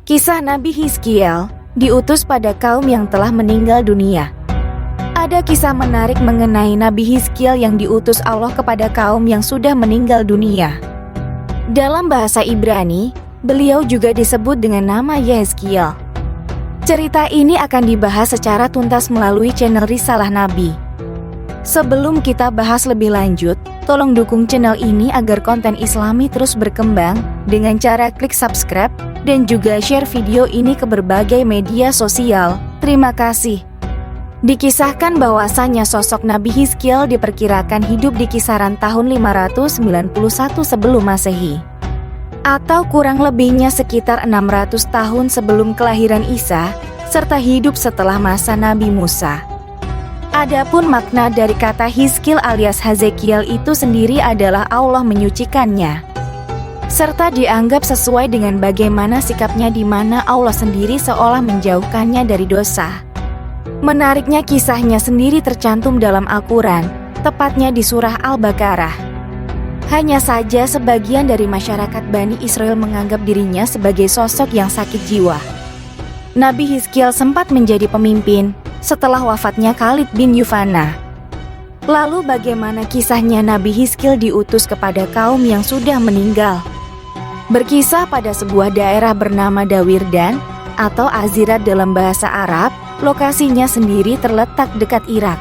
Kisah Nabi Hizkiel diutus pada kaum yang telah meninggal dunia. Ada kisah menarik mengenai Nabi Hizkiel yang diutus Allah kepada kaum yang sudah meninggal dunia. Dalam bahasa Ibrani, beliau juga disebut dengan nama Yehezkiel. Cerita ini akan dibahas secara tuntas melalui channel Risalah Nabi. Sebelum kita bahas lebih lanjut, tolong dukung channel ini agar konten Islami terus berkembang dengan cara klik subscribe dan juga share video ini ke berbagai media sosial. Terima kasih. Dikisahkan bahwasannya sosok Nabi Hizkiel diperkirakan hidup di kisaran tahun 591 sebelum Masehi, atau kurang lebihnya sekitar 600 tahun sebelum kelahiran Isa, serta hidup setelah masa Nabi Musa. Adapun makna dari kata Hizkiel alias Hezekiel itu sendiri adalah Allah menyucikannya, serta dianggap sesuai dengan bagaimana sikapnya di mana Allah sendiri seolah menjauhkannya dari dosa. Menariknya kisahnya sendiri tercantum dalam Al-Quran, tepatnya di surah Al-Baqarah. Hanya saja sebagian dari masyarakat Bani Israel menganggap dirinya sebagai sosok yang sakit jiwa. Nabi Hizkiel sempat menjadi pemimpin setelah wafatnya Khalid bin Yufana. Lalu bagaimana kisahnya Nabi Hizkiel diutus kepada kaum yang sudah meninggal? Berkisah pada sebuah daerah bernama Dawirdan atau Azirat dalam bahasa Arab. Lokasinya sendiri terletak dekat Irak.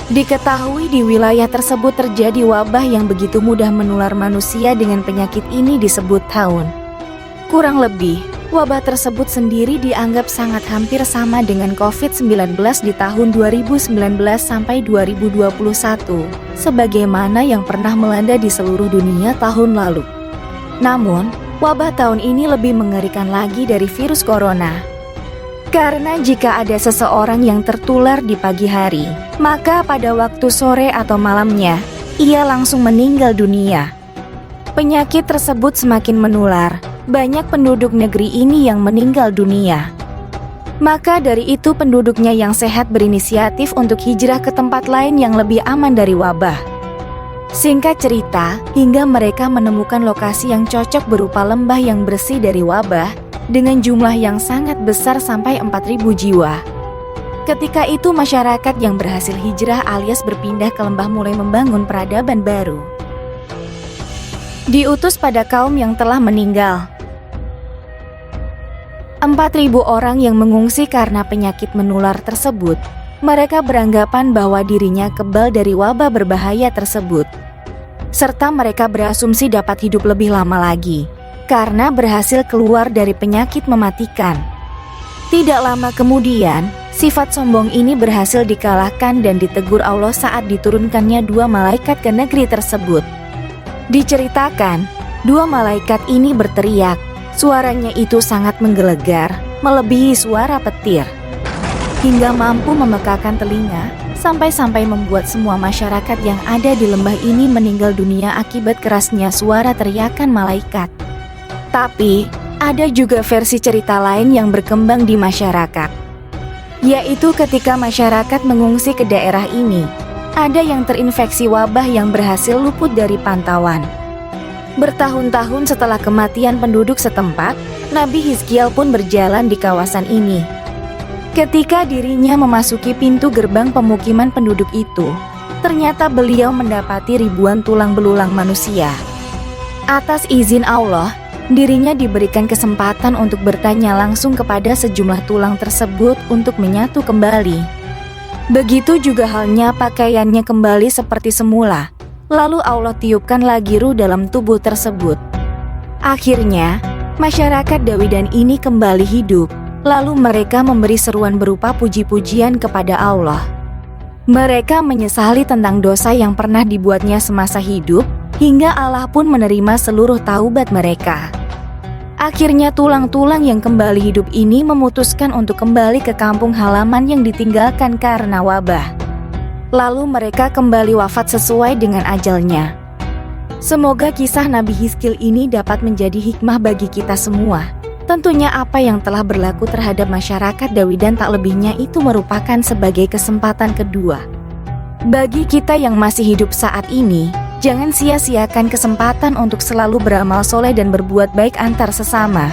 Diketahui di wilayah tersebut terjadi wabah yang begitu mudah menular manusia dengan penyakit ini disebut taun. Kurang lebih, wabah tersebut sendiri dianggap sangat hampir sama dengan COVID-19 di tahun 2019 sampai 2021, sebagaimana yang pernah melanda di seluruh dunia tahun lalu. Namun, wabah tahun ini lebih mengerikan lagi dari virus corona. Karena jika ada seseorang yang tertular di pagi hari, maka pada waktu sore atau malamnya, ia langsung meninggal dunia. Penyakit tersebut semakin menular, banyak penduduk negeri ini yang meninggal dunia. Maka dari itu penduduknya yang sehat berinisiatif untuk hijrah ke tempat lain yang lebih aman dari wabah. Singkat cerita, hingga mereka menemukan lokasi yang cocok berupa lembah yang bersih dari wabah, dengan jumlah yang sangat besar sampai 4.000 jiwa. Ketika itu masyarakat yang berhasil hijrah alias berpindah ke lembah mulai membangun peradaban baru. Diutus pada kaum yang telah meninggal. 4.000 orang yang mengungsi karena penyakit menular tersebut, mereka beranggapan bahwa dirinya kebal dari wabah berbahaya tersebut, serta mereka berasumsi dapat hidup lebih lama lagi karena berhasil keluar dari penyakit mematikan. Tidak lama kemudian, sifat sombong ini berhasil dikalahkan dan ditegur Allah saat diturunkannya 2 malaikat ke negeri tersebut. Diceritakan, 2 malaikat ini berteriak, suaranya itu sangat menggelegar, melebihi suara petir, hingga mampu memekakan telinga, sampai-sampai membuat semua masyarakat yang ada di lembah ini meninggal dunia akibat kerasnya suara teriakan malaikat. Tapi, ada juga versi cerita lain yang berkembang di masyarakat, yaitu ketika masyarakat mengungsi ke daerah ini, ada yang terinfeksi wabah yang berhasil luput dari pantauan. Bertahun-tahun setelah kematian penduduk setempat, Nabi Hizkiel pun berjalan di kawasan ini. Ketika dirinya memasuki pintu gerbang pemukiman penduduk itu, ternyata beliau mendapati ribuan tulang belulang manusia. Atas izin Allah, dirinya diberikan kesempatan untuk bertanya langsung kepada sejumlah tulang tersebut untuk menyatu kembali. Begitu juga halnya pakaiannya kembali seperti semula. Lalu Allah tiupkan lagi ruh dalam tubuh tersebut. Akhirnya, masyarakat Dawirdan ini kembali hidup. Lalu mereka memberi seruan berupa puji-pujian kepada Allah. Mereka menyesali tentang dosa yang pernah dibuatnya semasa hidup, hingga Allah pun menerima seluruh taubat mereka. Akhirnya tulang-tulang yang kembali hidup ini memutuskan untuk kembali ke kampung halaman yang ditinggalkan karena wabah. Lalu mereka kembali wafat sesuai dengan ajalnya. Semoga kisah Nabi Hizkiel ini dapat menjadi hikmah bagi kita semua. Tentunya apa yang telah berlaku terhadap masyarakat Dawirdan tak lebihnya itu merupakan sebagai kesempatan kedua. Bagi kita yang masih hidup saat ini, jangan sia-siakan kesempatan untuk selalu beramal soleh dan berbuat baik antar sesama.